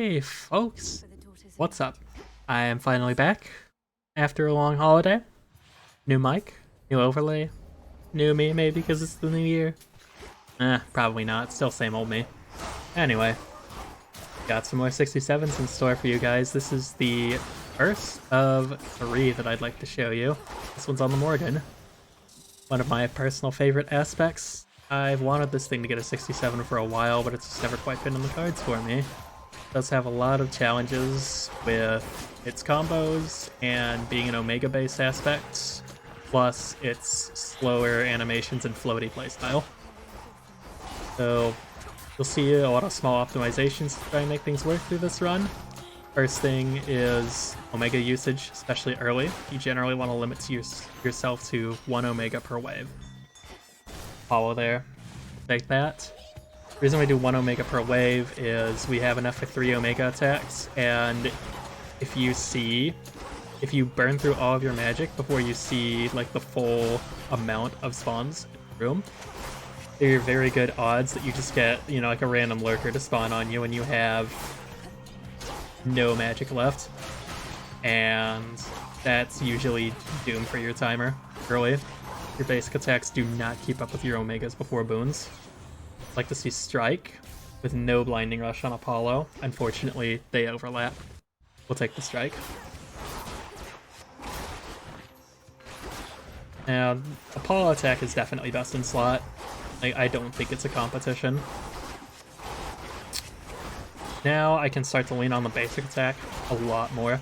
Hey folks, what's up? I am finally back after a long holiday. New mic, new overlay, new me maybe because it's the new year. Probably not, still same old me. Anyway, got some more 67s in store for you guys. This is the first of three that I'd like to show you. This one's on the Morrigan. One of my personal favorite aspects. I've wanted this thing to get a 67 for a while, but it's just never quite been in the cards for me. It does have a lot of challenges with its combos and being an Omega based aspect, plus its slower animations and floaty playstyle. So you'll see a lot of small optimizations to try and make things work through this run. First thing is Omega usage, especially early. You generally want to limit yourself to 1 Omega per wave. Follow there. Take that. The reason we do 1 Omega per wave is we have enough for 3 Omega attacks, and if you burn through all of your magic before you see like the full amount of spawns in the room, there are very good odds that you just get, like a random lurker to spawn on you and you have no magic left. And that's usually doom for your timer early. Your basic attacks do not keep up with your Omegas before boons. I'd like to see Strike with no Blinding Rush on Apollo. Unfortunately, they overlap. We'll take the Strike. Now, Apollo attack is definitely best in slot. I don't think it's a competition. Now I can start to lean on the basic attack a lot more.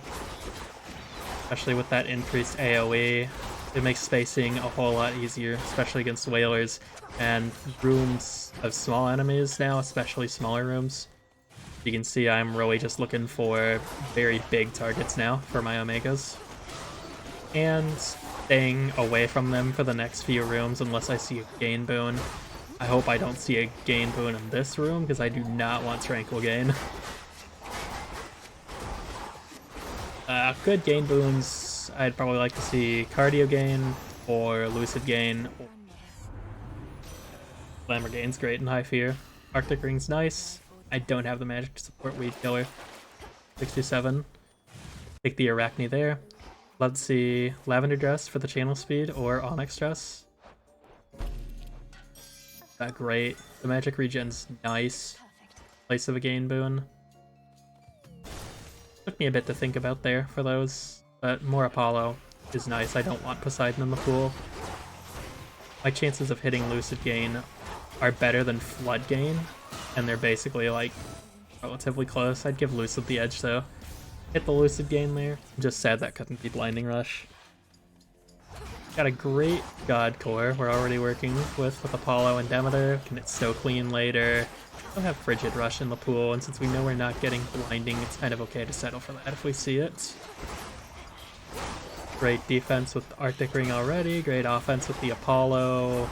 Especially with that increased AoE. It makes spacing a whole lot easier, especially against whalers and rooms of small enemies now, especially smaller rooms. You can see I'm really just looking for very big targets now for my Omegas. And staying away from them for the next few rooms unless I see a gain boon. I hope I don't see a gain boon in this room because I do not want Tranquil Gain. Good gain boons, I'd probably like to see Cardio Gain or Lucid Gain. Glamour Gain's great in High Fear. Arctic Ring's nice. I don't have the magic to support Weed Killer. 67. Take the Arachne there. Love to see Lavender Dress for the channel speed or Onyx Dress. Great. The magic regen's nice. Place of a gain boon. Took me a bit to think about there for those, but more Apollo is nice. I don't want Poseidon in the pool. My chances of hitting Lucid Gain are better than Flood Gain, and they're basically like relatively close. I'd give Lucid the edge though. Hit the Lucid Gain there. I'm just sad that couldn't be Blinding Rush. Got a great God Core we're already working with Apollo and Demeter. Can it Snow Clean later? We'll have Frigid Rush in the pool, and since we know we're not getting Blinding, it's kind of okay to settle for that if we see it. Great defense with the Arctic Ring already. Great offense with the Apollo.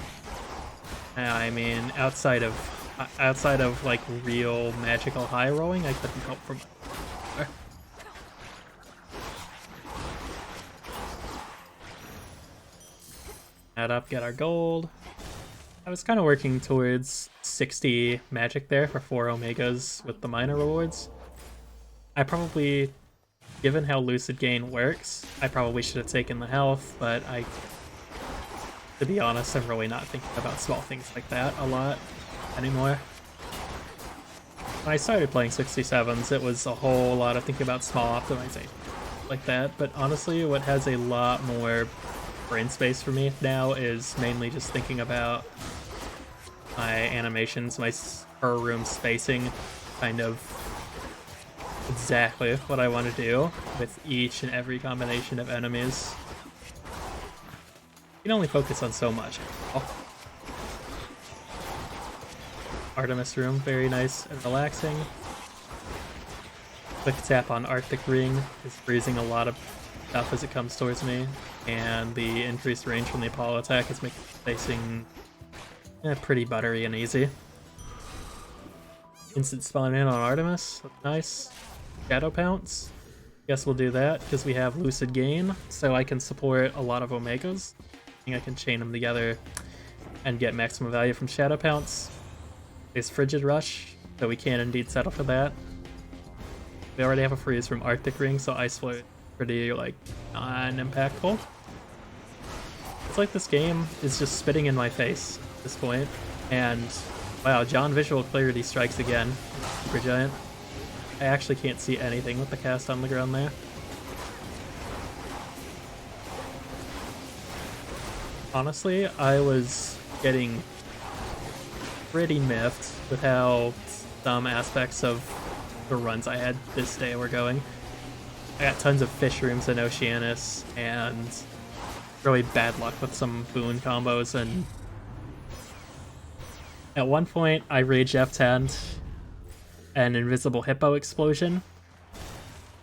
I mean, outside of like real magical high rolling, I couldn't hope for much. Add up, get our gold. I was kind of working towards 60 magic there for 4 Omegas with the minor rewards. I probably, given how Lucid Gain works, I probably should have taken the health, but to be honest, I'm really not thinking about small things like that a lot anymore. When I started playing 67s, it was a whole lot of thinking about small optimization like that, but honestly, what has a lot more brain space for me now is mainly just thinking about my animations, my per room spacing, kind of exactly what I want to do with each and every combination of enemies. You can only focus on so much. Artemis room, very nice and relaxing. Quick tap on Arctic Ring is freezing a lot of stuff as it comes towards me, and the increased range from the Apollo attack is making spacing pretty buttery and easy. Instant spawn in on Artemis, that's nice. Shadow Pounce, guess we'll do that because we have Lucid Gain, so I can support a lot of Omegas. I think I can chain them together and get maximum value from Shadow Pounce. There's Frigid Rush, so we can indeed settle for that. We already have a freeze from Arctic Ring, so Ice Flow is pretty, like, non-impactful. It's like this game is just spitting in my face at this point. And, wow, John Visual Clarity strikes again. Super Giant. I actually can't see anything with the cast on the ground there. Honestly, I was getting pretty miffed with how some aspects of the runs I had this day were going. I got tons of fish rooms in Oceanus, and really bad luck with some boon combos, and at one point I rage F10'd an Invisible Hippo explosion.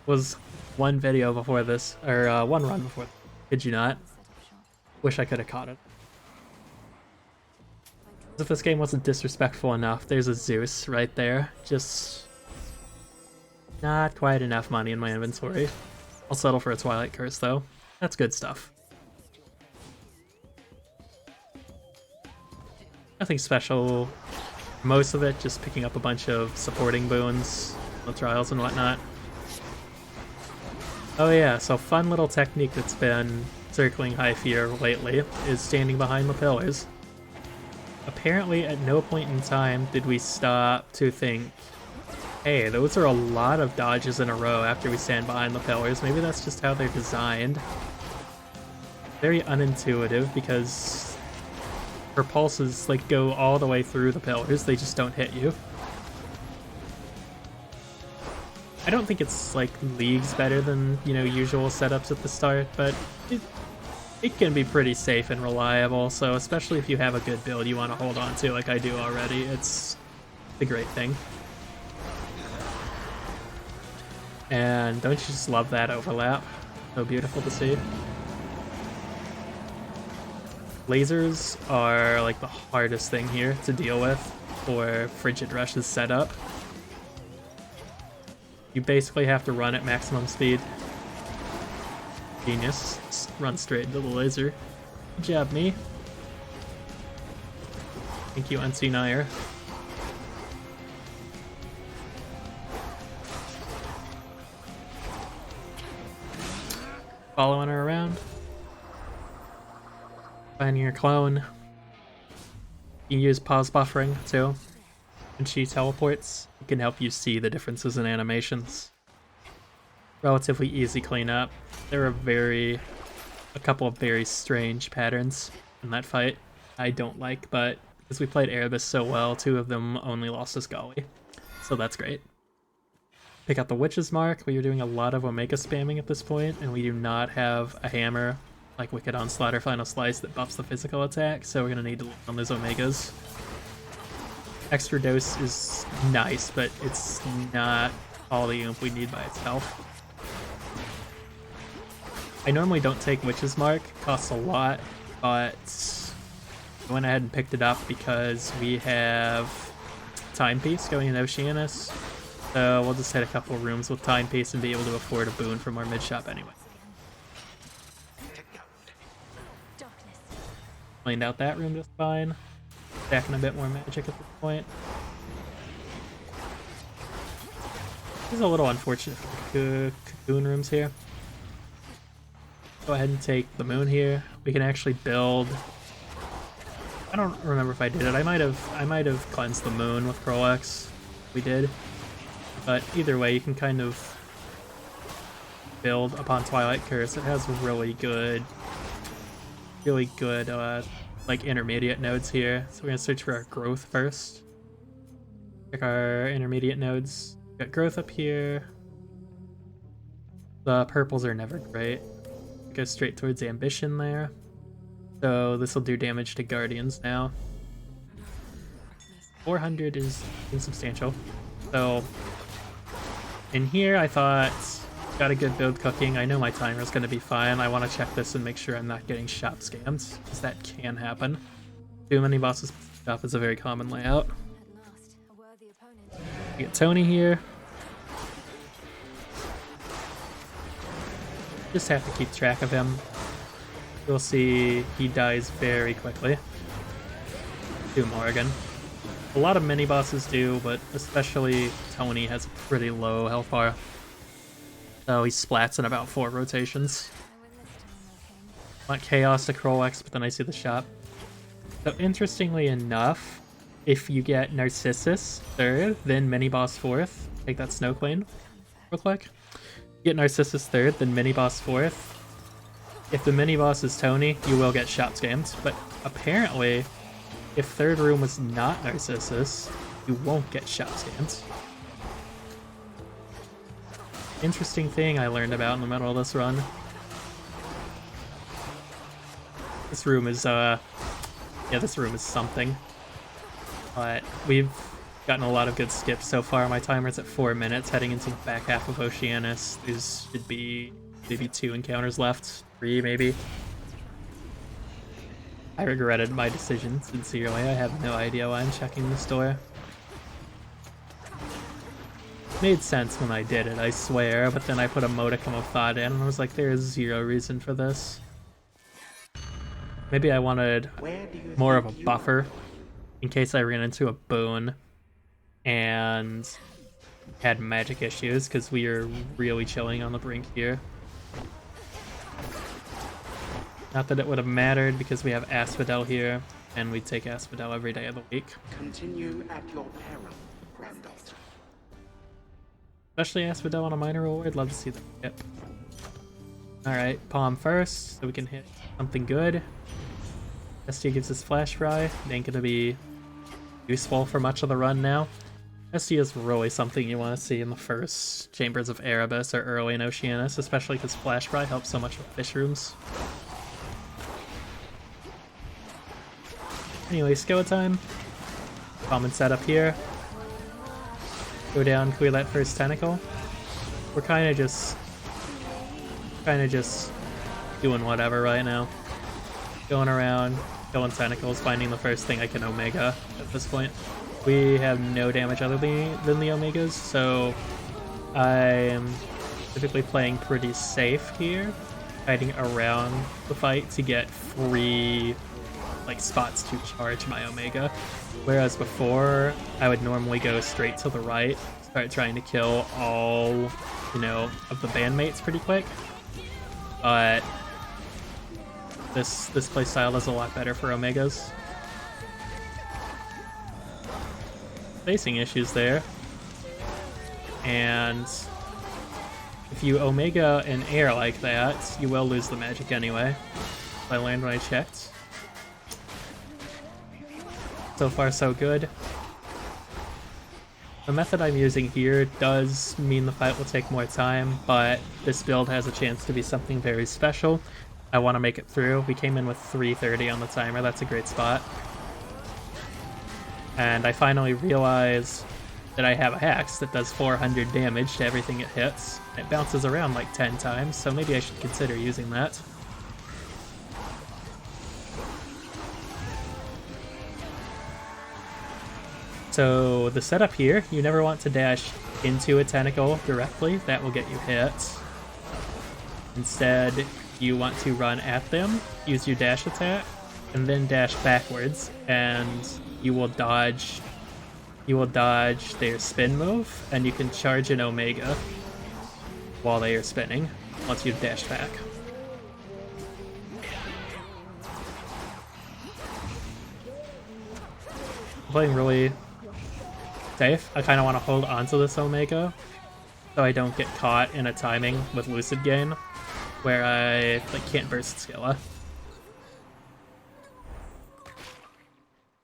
Was one video before this, or one run before this. Kid you not. Wish I could have caught it. If this game wasn't disrespectful enough, there's a Zeus right there. Just not quite enough money in my inventory. I'll settle for a Twilight Curse though. That's good stuff. Nothing special. Most of it just picking up a bunch of supporting boons, the trials and whatnot. Oh yeah, so fun little technique that's been circling High Fear lately is standing behind the pillars. Apparently at no point in time did we stop to think, hey, those are a lot of dodges in a row after we stand behind the pillars. Maybe that's just how they're designed. Very unintuitive because her pulses like go all the way through the pillars, they just don't hit you. I don't think it's like leagues better than, you know, usual setups at the start, but it can be pretty safe and reliable, so especially if you have a good build you want to hold on to like I do already, it's a great thing. And don't you just love that overlap? So beautiful to see. Lasers are like the hardest thing here to deal with for Frigid Rush's setup. You basically have to run at maximum speed. Genius. Just run straight into the laser. Good job, me. Thank you, Unseen Ire. Following her around. Finding your clone. You can use pause buffering too. When she teleports, it can help you see the differences in animations. Relatively easy cleanup. There are a couple of very strange patterns in that fight I don't like, but because we played Erebus so well, 2 of them only lost us Golly. So that's great. Pick out the Witch's Mark. We are doing a lot of Omega spamming at this point, and we do not have a hammer like Wicked Onslaught or Final Slice that buffs the physical attack, so we're going to need to lean on those Omegas. Extra Dose is nice, but it's not all the oomph we need by itself. I normally don't take Witch's Mark, it costs a lot, but I went ahead and picked it up because we have Timepiece going in Oceanus, so we'll just hit a couple rooms with Timepiece and be able to afford a boon from our mid-shop anyway. Cleaned out that room just fine. Stacking a bit more magic at this point. This is a little unfortunate for the cocoon rooms here. Go ahead and take the moon here. We can actually build. I don't remember if I did it. I might have cleansed the moon with Crolex. We did. But either way, you can kind of build upon Twilight Curse. It has really good like intermediate nodes here. So we're gonna search for our growth first. Check our intermediate nodes. Got growth up here. The purples are never great. Go straight towards ambition there. So this will do damage to guardians now. 400 is insubstantial. So in here I thought, got a good build cooking. I know my timer's going to be fine. I want to check this and make sure I'm not getting shop scammed, because that can happen. Too many bosses shop is a very common layout. We get Tony here. Just have to keep track of him. You'll see he dies very quickly to Morrigan. A lot of mini bosses do, but especially Tony has a pretty low health bar. So he splats in about 4 rotations. I want Chaos to Krolex, but then I see the shop. So interestingly enough, if you get Narcissus 3rd, then Mini-Boss 4th, take that Snow Queen real quick. Get Narcissus 3rd, then Mini-Boss 4th. If the Mini-Boss is Tony, you will get shop scammed, but apparently, if 3rd room was not Narcissus, you won't get shop scammed. Interesting thing I learned about in the middle of this run. This room is, yeah, this room is something. But we've gotten a lot of good skips so far. My timer's at 4 minutes, heading into the back half of Oceanus. There's should be maybe 2 encounters left, 3 maybe. I regretted my decision, sincerely. I have no idea why I'm checking this door. It made sense when I did it, I swear, but then I put a modicum of thought in and I was like, there is 0 reason for this. Maybe I wanted more of a buffer in case I ran into a boon and had magic issues, because we are really chilling on the brink here. Not that it would have mattered, because we have Asphodel here, and we take Asphodel every day of the week. Continue at your peril, granddaughter. Especially Asphodel on a minor role, I'd love to see the skip. Alright, Palm first, so we can hit something good. ST gives us Flash Fry, it ain't gonna be useful for much of the run now. ST is really something you want to see in the first Chambers of Erebus or early in Oceanus, especially because Flash Fry helps so much with fish rooms. Anyway, skill time. Common setup here. Go down, clear that first tentacle. We're kind of just doing whatever right now. Going around, killing tentacles, finding the first thing I can Omega at this point. We have no damage other than the Omegas, so I'm typically playing pretty safe here, hiding around the fight to get free like spots to charge my Omega. Whereas before, I would normally go straight to the right, start trying to kill all, you know, of the bandmates pretty quick. But this playstyle is a lot better for Omegas. Facing issues there. And if you Omega in air like that, you will lose the magic anyway. I learned when I checked. So far so good. The method I'm using here does mean the fight will take more time, but this build has a chance to be something very special. I want to make it through. We came in with 330 on the timer, that's a great spot. And I finally realized that I have a Hex that does 400 damage to everything it hits. It bounces around like 10 times, so maybe I should consider using that. So the setup here, you never want to dash into a tentacle directly, that will get you hit. Instead, you want to run at them, use your dash attack, and then dash backwards, and you will dodge their spin move, and you can charge an Omega while they are spinning, once you've dashed back. I'm playing really safe. I kind of want to hold onto this Omega so I don't get caught in a timing with Lucid Gain where I like can't burst Skilla.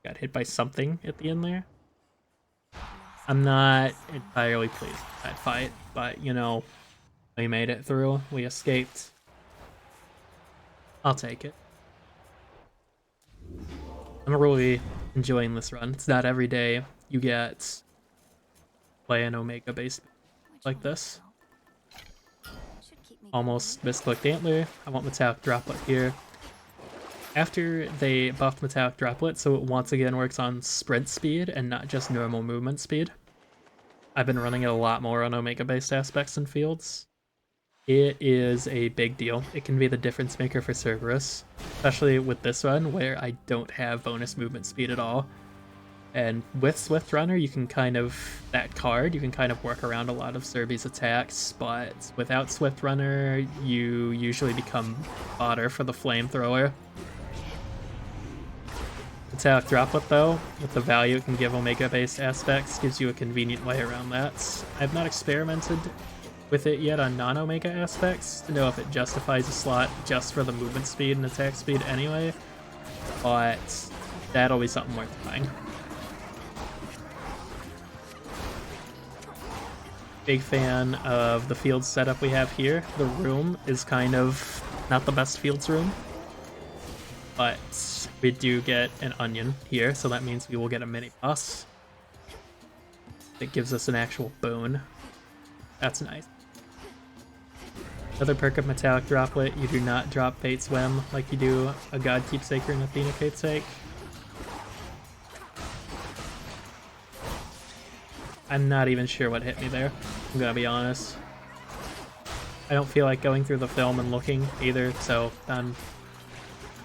Got hit by something at the end there. I'm not entirely pleased with that fight, but you know, we made it through. We escaped. I'll take it. I'm really enjoying this run. It's not every day you get play an Omega base like this. Almost misclicked Antler. I want Metallic Droplet here. After they buffed Metallic Droplet, so it once again works on sprint speed and not just normal movement speed. I've been running it a lot more on Omega-based aspects and fields. It is a big deal. It can be the difference maker for Cerberus, especially with this run where I don't have bonus movement speed at all. And with Swift Runner, you can kind of, that card, you can kind of work around a lot of Zerby's attacks, but without Swift Runner, you usually become fodder for the Flamethrower. Metallic Droplet, though, with the value it can give Omega-based aspects, gives you a convenient way around that. I've not experimented with it yet on non-Omega aspects to know if it justifies a slot just for the movement speed and attack speed anyway, but that'll be something worth trying. Big fan of the field setup we have here. The room is kind of not the best fields room, but we do get an onion here, so that means we will get a mini boss. That gives us an actual boon. That's nice. Another perk of Metallic Droplet, you do not drop Fate Swim like you do a God Keepsake or an Athena Fatesake. I'm not even sure what hit me there, I'm gonna be honest. I don't feel like going through the film and looking either, so I'm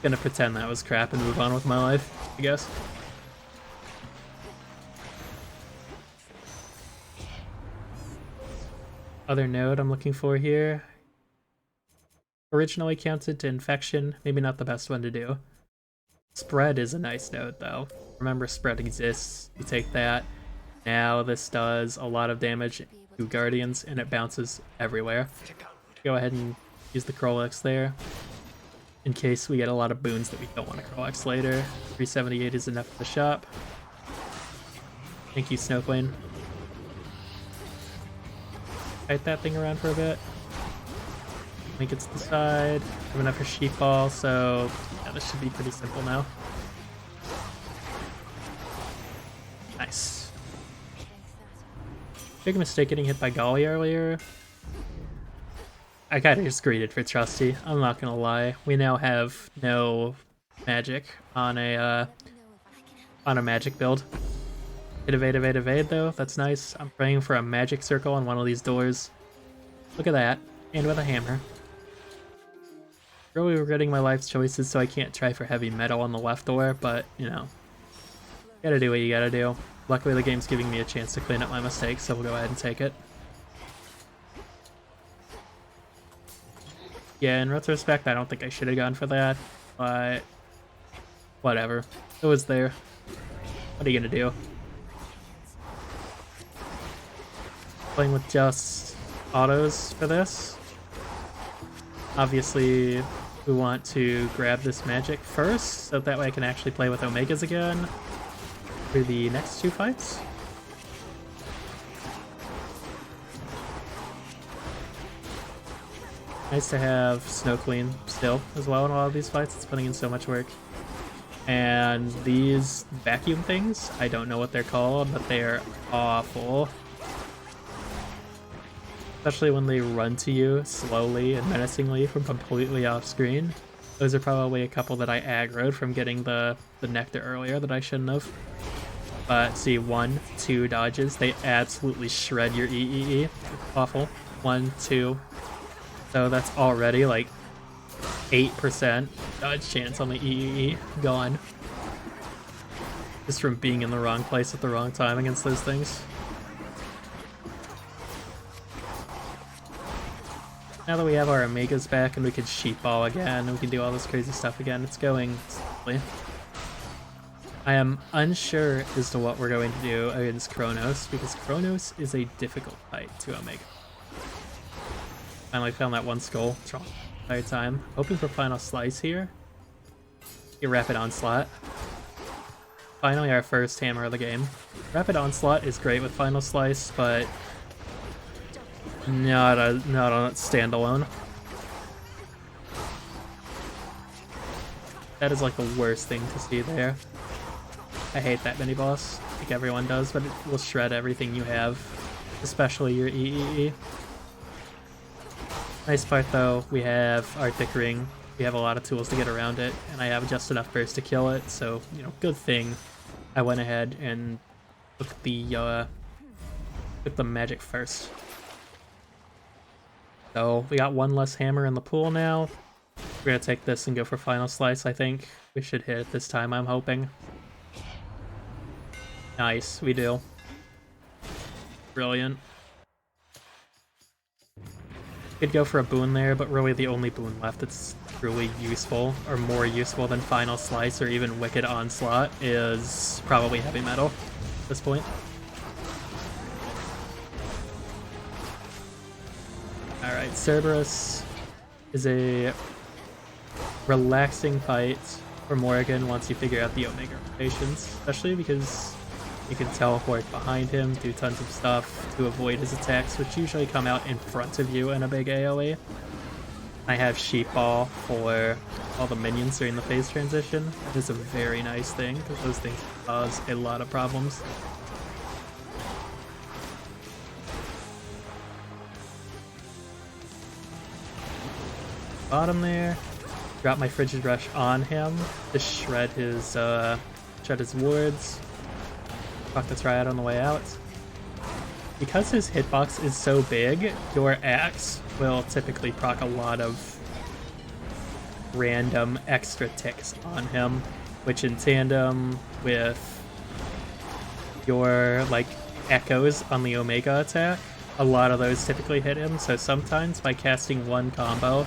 gonna pretend that was crap and move on with my life, I guess. Other node I'm looking for here. Originally counted to infection, maybe not the best one to do. Spread is a nice node though. Remember, spread exists, you take that. Now this does a lot of damage to Guardians and it bounces everywhere. Go ahead and use the Krolix there in case we get a lot of boons that we don't want to Krolix later. 378 is enough for the shop. Thank you, Snow Queen. Kite that thing around for a bit. Link it to the side. Have enough for Sheep Ball, so yeah, this should be pretty simple now. Nice. Big mistake getting hit by Golly earlier. I kinda just greeted for Trusty, I'm not gonna lie. We now have no magic on a magic build. Evade, evade, evade though, that's nice. I'm praying for a magic circle on one of these doors. Look at that, and with a hammer. Really regretting my life's choices, so I can't try for heavy metal on the left door, but, you know, gotta do what you gotta do. Luckily the game's giving me a chance to clean up my mistakes, so we'll go ahead and take it. Yeah, in retrospect, I don't think I should have gone for that, but whatever. It was there. What are you gonna do? Playing with just autos for this. Obviously, we want to grab this magic first, so that way I can actually play with Omegas again for the next two fights. Nice to have Snow Queen still as well in a lot of these fights. It's putting in so much work. And these vacuum things, I don't know what they're called, but they're awful. Especially when they run to you slowly and menacingly from completely off screen. Those are probably a couple that I aggroed from getting the nectar earlier that I shouldn't have. But see, 1, 2 dodges, they absolutely shred your EEE. Awful. 1, 2. So that's already like 8% dodge chance on the EEE. Gone. Just from being in the wrong place at the wrong time against those things. Now that we have our Omegas back and we can Sheep Ball again, and we can do all this crazy stuff again, it's going smoothly. I am unsure as to what we're going to do against Kronos, because Kronos is a difficult fight to Omega. Finally found that one skull the entire time. Hoping for Final Slice here. Get Rapid Onslaught. Finally our first hammer of the game. Rapid Onslaught is great with Final Slice, but not on its standalone. That is like the worst thing to see there. I hate that mini boss, like everyone does, but it will shred everything you have, especially your EEE. Nice part though, we have our Thick Ring, we have a lot of tools to get around it, and I have just enough burst to kill it, so, you know, good thing I went ahead and took the magic first. So we got one less hammer in the pool now. We're gonna take this and go for Final Slice, I think. We should hit it this time, I'm hoping. Nice, we do. Brilliant. Could go for a boon there, but really the only boon left that's truly useful, or more useful than Final Slice or even Wicked Onslaught, is probably Heavy Metal at this point. Alright, Cerberus is a relaxing fight for Morrigan once you figure out the Omega rotations, especially because you can teleport behind him, do tons of stuff to avoid his attacks, which usually come out in front of you in a big AoE. I have Sheep Ball for all the minions during the phase transition. That is a very nice thing, because those things cause a lot of problems. Bottom there. Drop my Frigid Rush on him to shred his wards. Fuck the Triad on the way out. Because his hitbox is so big, your axe will typically proc a lot of random extra ticks on him, which in tandem with your like echoes on the Omega attack, a lot of those typically hit him. So sometimes by casting one combo,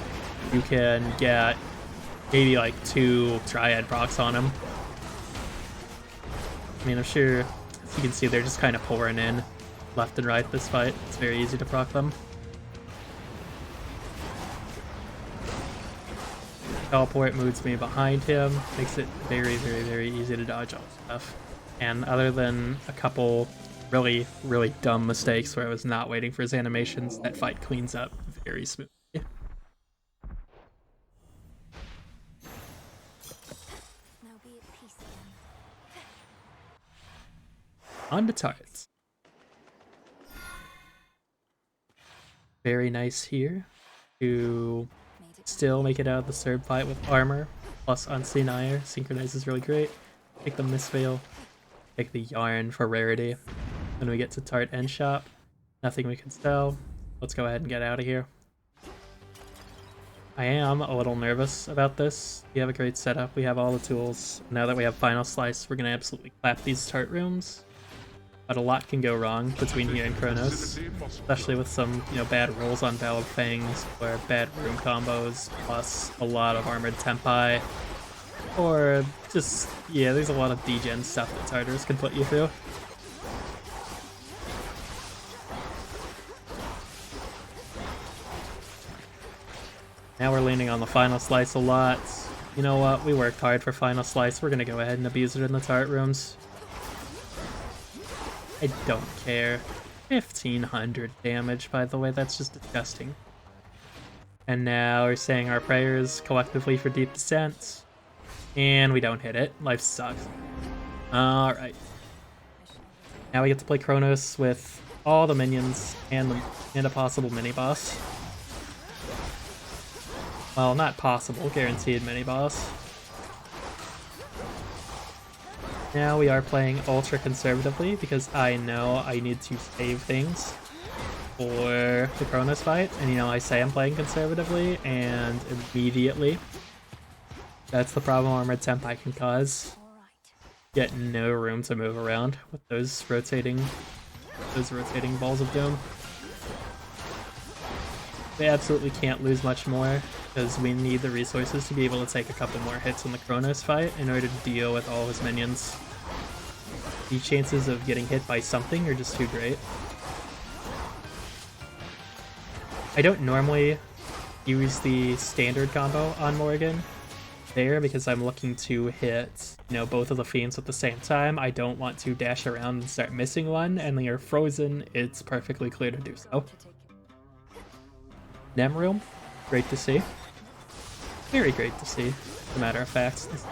you can get maybe like 2 Triad procs on him. I mean, I'm sure, as you can see, they're just kind of pouring in left and right this fight. It's very easy to proc them. Teleport moves me behind him, makes it very, very, very easy to dodge all stuff. And other than a couple really, really dumb mistakes where I was not waiting for his animations, that fight cleans up very smoothly. On to targets. Very nice here to still make it out of the Serb fight with armor, plus Unseen Ire. Synchronize is really great. Take the Mistveil, take the Yarn for rarity. When we get to Tart End Shop, nothing we can sell. Let's go ahead and get out of here. I am a little nervous about this. We have a great setup, we have all the tools. Now that we have Final Slice, we're gonna absolutely clap these Tart rooms. But a lot can go wrong between here and Chronos, especially with some, bad rolls on Ballad Fangs, or bad room combos, plus a lot of armored Tempai, or just, there's a lot of degen stuff that Tartarus can put you through. Now we're leaning on the Final Slice a lot. You know what, we worked hard for Final Slice, we're gonna go ahead and abuse it in the Tart rooms. I don't care. 1500 damage, by the way, that's just disgusting. And now we're saying our prayers collectively for Deep Descent. And we don't hit it. Life sucks. Alright. Now we get to play Chronos with all the minions and a possible mini-boss. Well, not possible, guaranteed mini-boss. Now we are playing ultra conservatively because I know I need to save things for the Chronos fight. And I say I'm playing conservatively and immediately that's the problem Armored Tempai can cause. Get no room to move around with those rotating balls of doom. We absolutely can't lose much more because we need the resources to be able to take a couple more hits in the Chronos fight in order to deal with all his minions. The chances of getting hit by something are just too great. I don't normally use the standard combo on Morrigan there because I'm looking to hit, both of the fiends at the same time. I don't want to dash around and start missing one, and when you're frozen, it's perfectly clear to do so. Nem room, great to see. Very great to see, as a matter of fact. This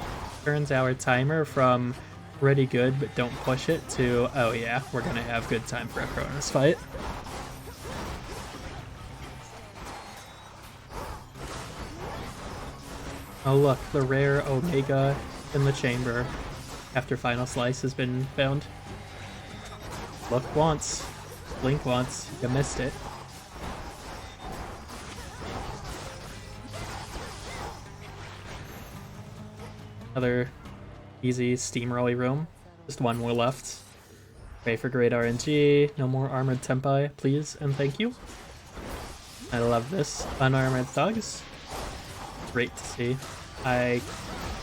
turns our timer from pretty good but don't push it to, oh yeah, we're gonna have good time for a Chronos fight. Oh look, the rare Omega in the chamber after Final Slice has been found. Look once, blink once, you missed it. Another easy steamrolly room. Just one more left. Pray for great RNG. No more armored tempai, please and thank you. I love this. Unarmored thugs. Great to see. I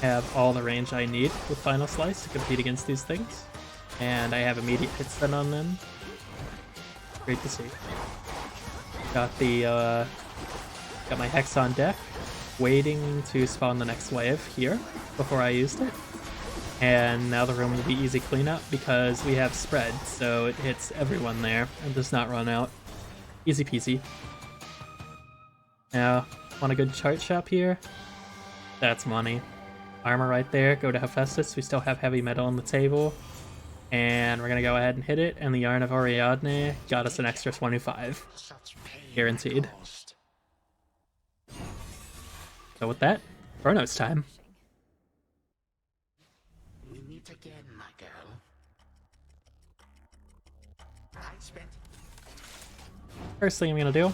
have all the range I need with Final Slice to compete against these things. And I have immediate hit stun on them. Great to see. Got the got my Hex on deck, waiting to spawn the next wave here before I used it. And now the room will be easy cleanup because we have spread, so it hits everyone there and does not run out. Easy peasy. Now, want a good chart shop here? That's money. Armor right there, go to Hephaestus, we still have heavy metal on the table. And we're gonna go ahead and hit it, and the Yarn of Ariadne got us an extra 25. Guaranteed. So with that, Chronos time. We meet again, my girl. I spent First thing I'm gonna do,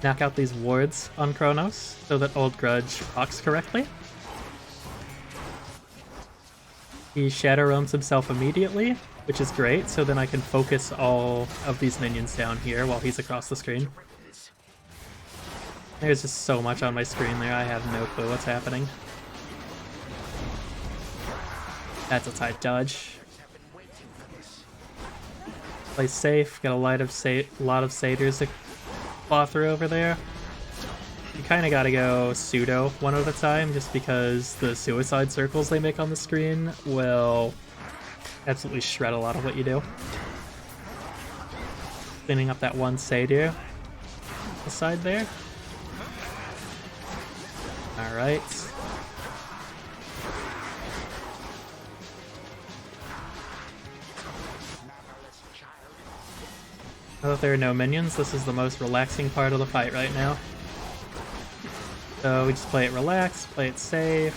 knock out these wards on Chronos so that Old Grudge procs correctly. He Shadow Roams himself immediately, which is great, so then I can focus all of these minions down here while he's across the screen. There's just so much on my screen there, I have no clue what's happening. That's a tight dodge. Play safe, got a lot of satyrs to claw through over there. You kind of gotta go pseudo one at a time, just because the suicide circles they make on the screen will absolutely shred a lot of what you do. Cleaning up that one satyr aside there. Alright. Now that there are no minions, this is the most relaxing part of the fight right now. So we just play it relaxed, play it safe.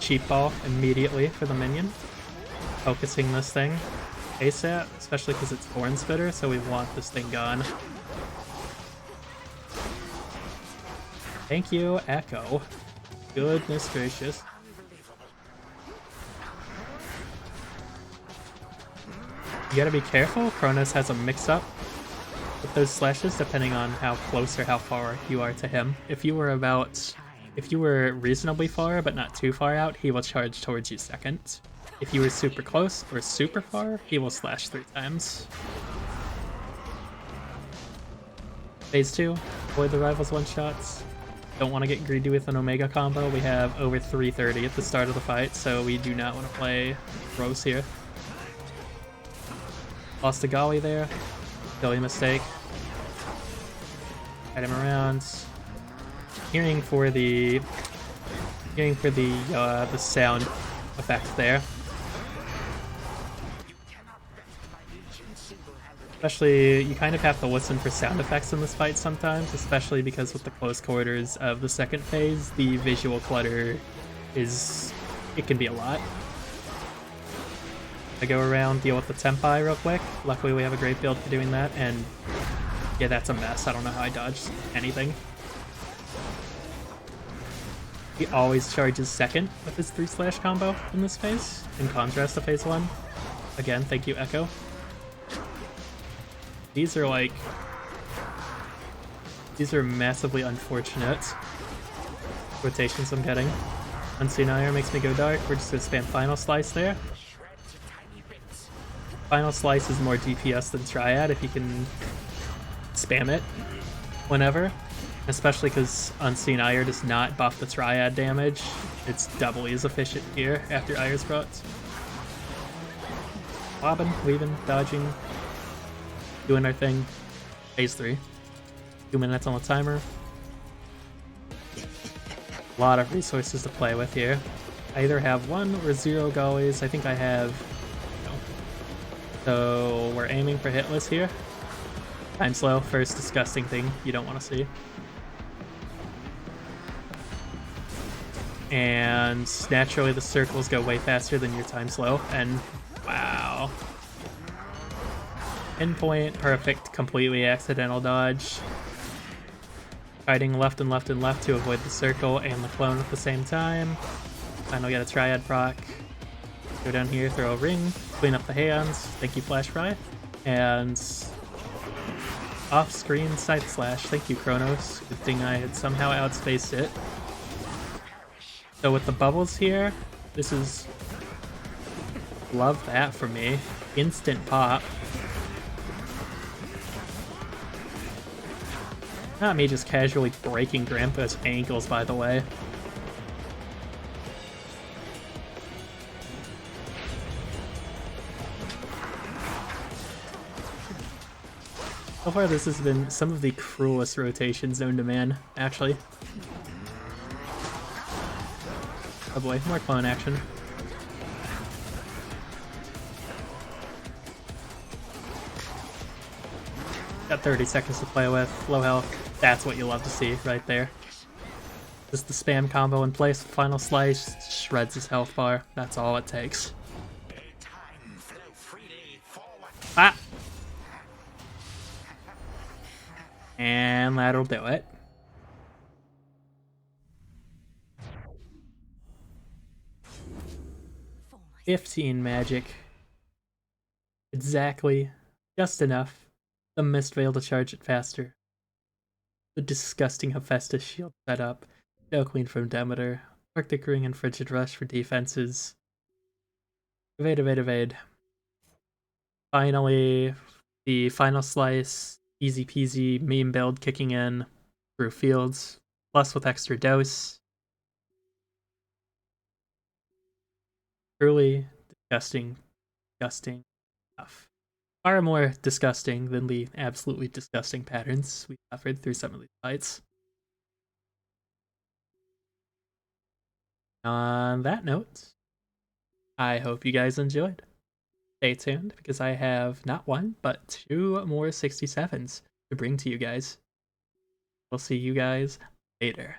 Cheap ball immediately for the minion. Focusing this thing ASAP, especially because it's Thorn Spitter, so we want this thing gone. Thank you, Echo. Goodness gracious. You gotta be careful, Chronos has a mix-up with those slashes depending on how close or how far you are to him. If you were reasonably far but not too far out, he will charge towards you second. If you were super close or super far, he will slash 3 times. Phase 2, avoid the rivals one-shots. Don't want to get greedy with an Omega combo. We have over 330 at the start of the fight, so we do not want to play Rose here. Lost a Golly there. Silly mistake. Guide him around. Hearing for the sound effect there. Especially, you kind of have to listen for sound effects in this fight sometimes, especially because with the close quarters of the second phase, the visual clutter it can be a lot. I go around, deal with the Tempai real quick. Luckily we have a great build for doing that, and yeah, that's a mess. I don't know how I dodged anything. He always charges second with his 3-slash combo in this phase, in contrast to phase 1. Again, thank you, Echo. These are massively unfortunate rotations I'm getting. Unseen Ire makes me go dark. We're just gonna spam Final Slice there. Final Slice is more DPS than Triad if you can spam it whenever. Especially because Unseen Ire does not buff the Triad damage. It's doubly as efficient here after Ire's brought. Bobbing, weaving, dodging, doing our thing. Phase 3. 2 minutes on the timer. A lot of resources to play with here. I either have 1 or 0 Gollies. I think I have... no. So we're aiming for hitless here. Time slow, first disgusting thing you don't want to see. And naturally the circles go way faster than your time slow, and wow. Pinpoint, perfect, completely accidental dodge. Fighting left and left and left to avoid the circle and the clone at the same time. Finally get a Triad proc. Go down here, throw a ring, clean up the hands, thank you Flash Fry, and off-screen side slash, thank you Kronos. Good thing I had somehow outspaced it. So with the bubbles here, this is... love that for me. Instant pop. Not me just casually breaking Grandpa's ankles, by the way. So far this has been some of the cruelest rotations known to man, actually. Oh boy, more clone action. Got 30 seconds to play with, low health. That's what you love to see right there. Just the spam combo in place, final slice, shreds his health bar. That's all it takes. Ah! And that'll do it. $15 magic. Exactly. Just enough. The Mist Veil to charge it faster. The disgusting Hephaestus shield set up. No Queen from Demeter. Arctic Ring and Frigid Rush for defenses. Evade, evade, evade. Finally, the final slice. Easy peasy meme build kicking in through fields. Plus with extra dose. Truly disgusting, disgusting stuff. Far more disgusting than the absolutely disgusting patterns we suffered through some of these fights. On that note, I hope you guys enjoyed. Stay tuned because I have not one, but 2 more 67s to bring to you guys. We'll see you guys later.